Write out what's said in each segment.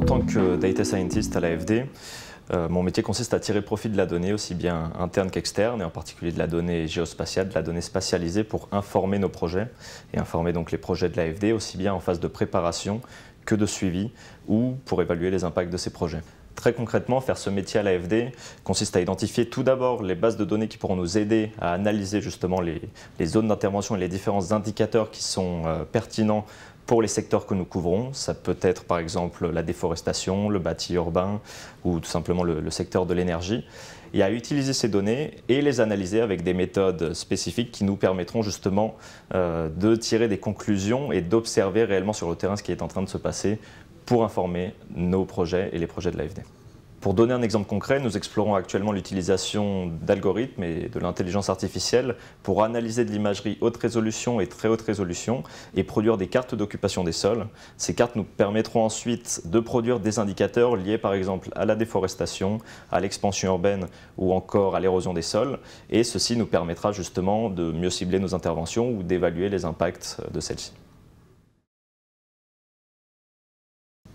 tant que data scientist à l'AFD, mon métier consiste à tirer profit de la donnée, aussi bien interne qu'externe, et en particulier de la donnée géospatiale, de la donnée spatialisée pour informer nos projets, et informer donc les projets de l'AFD, aussi bien en phase de préparation que de suivi, ou pour évaluer les impacts de ces projets. Très concrètement, faire ce métier à l'AFD consiste à identifier tout d'abord les bases de données qui pourront nous aider à analyser justement les zones d'intervention et les différents indicateurs qui sont pertinents pour les secteurs que nous couvrons. Ça peut être par exemple la déforestation, le bâti urbain ou tout simplement le secteur de l'énergie. Et à utiliser ces données et les analyser avec des méthodes spécifiques qui nous permettront justement de tirer des conclusions et d'observer réellement sur le terrain ce qui est en train de se passer pour informer nos projets et les projets de l'AFD. Pour donner un exemple concret, nous explorons actuellement l'utilisation d'algorithmes et de l'intelligence artificielle pour analyser de l'imagerie haute résolution et très haute résolution et produire des cartes d'occupation des sols. Ces cartes nous permettront ensuite de produire des indicateurs liés par exemple à la déforestation, à l'expansion urbaine ou encore à l'érosion des sols. Et ceci nous permettra justement de mieux cibler nos interventions ou d'évaluer les impacts de celles-ci.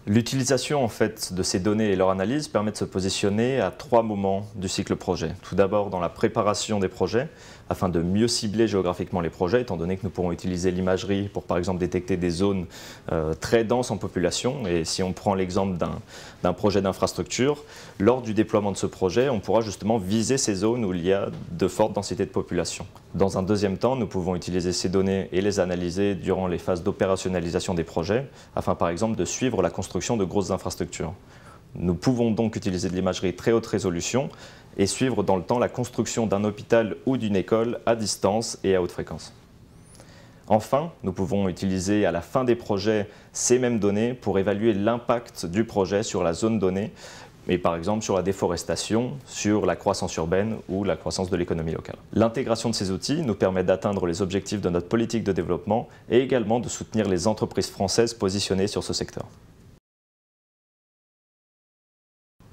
L'utilisation en fait de ces données et leur analyse permet de se positionner à 3 moments du cycle projet. Tout d'abord dans la préparation des projets, afin de mieux cibler géographiquement les projets, étant donné que nous pourrons utiliser l'imagerie pour par exemple détecter des zones très denses en population. Et si on prend l'exemple d'un projet d'infrastructure, lors du déploiement de ce projet, on pourra justement viser ces zones où il y a de fortes densités de population. Dans un deuxième temps, nous pouvons utiliser ces données et les analyser durant les phases d'opérationnalisation des projets, afin par exemple de suivre la construction de grosses infrastructures. Nous pouvons donc utiliser de l'imagerie très haute résolution et suivre dans le temps la construction d'un hôpital ou d'une école à distance et à haute fréquence. Enfin, nous pouvons utiliser à la fin des projets ces mêmes données pour évaluer l'impact du projet sur la zone donnée, et par exemple sur la déforestation, sur la croissance urbaine ou la croissance de l'économie locale. L'intégration de ces outils nous permet d'atteindre les objectifs de notre politique de développement et également de soutenir les entreprises françaises positionnées sur ce secteur.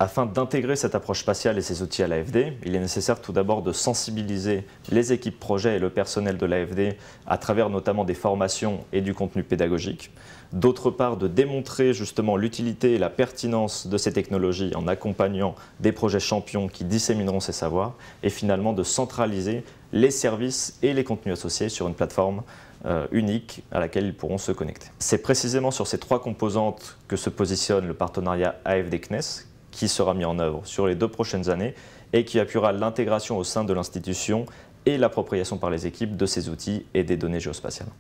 Afin d'intégrer cette approche spatiale et ces outils à l'AFD, il est nécessaire tout d'abord de sensibiliser les équipes projets et le personnel de l'AFD à travers notamment des formations et du contenu pédagogique. D'autre part, de démontrer justement l'utilité et la pertinence de ces technologies en accompagnant des projets champions qui dissémineront ces savoirs. Et finalement, de centraliser les services et les contenus associés sur une plateforme unique à laquelle ils pourront se connecter. C'est précisément sur ces 3 composantes que se positionne le partenariat AFD-CNES, qui sera mis en œuvre sur les 2 prochaines années et qui appuiera l'intégration au sein de l'institution et l'appropriation par les équipes de ces outils et des données géospatiales.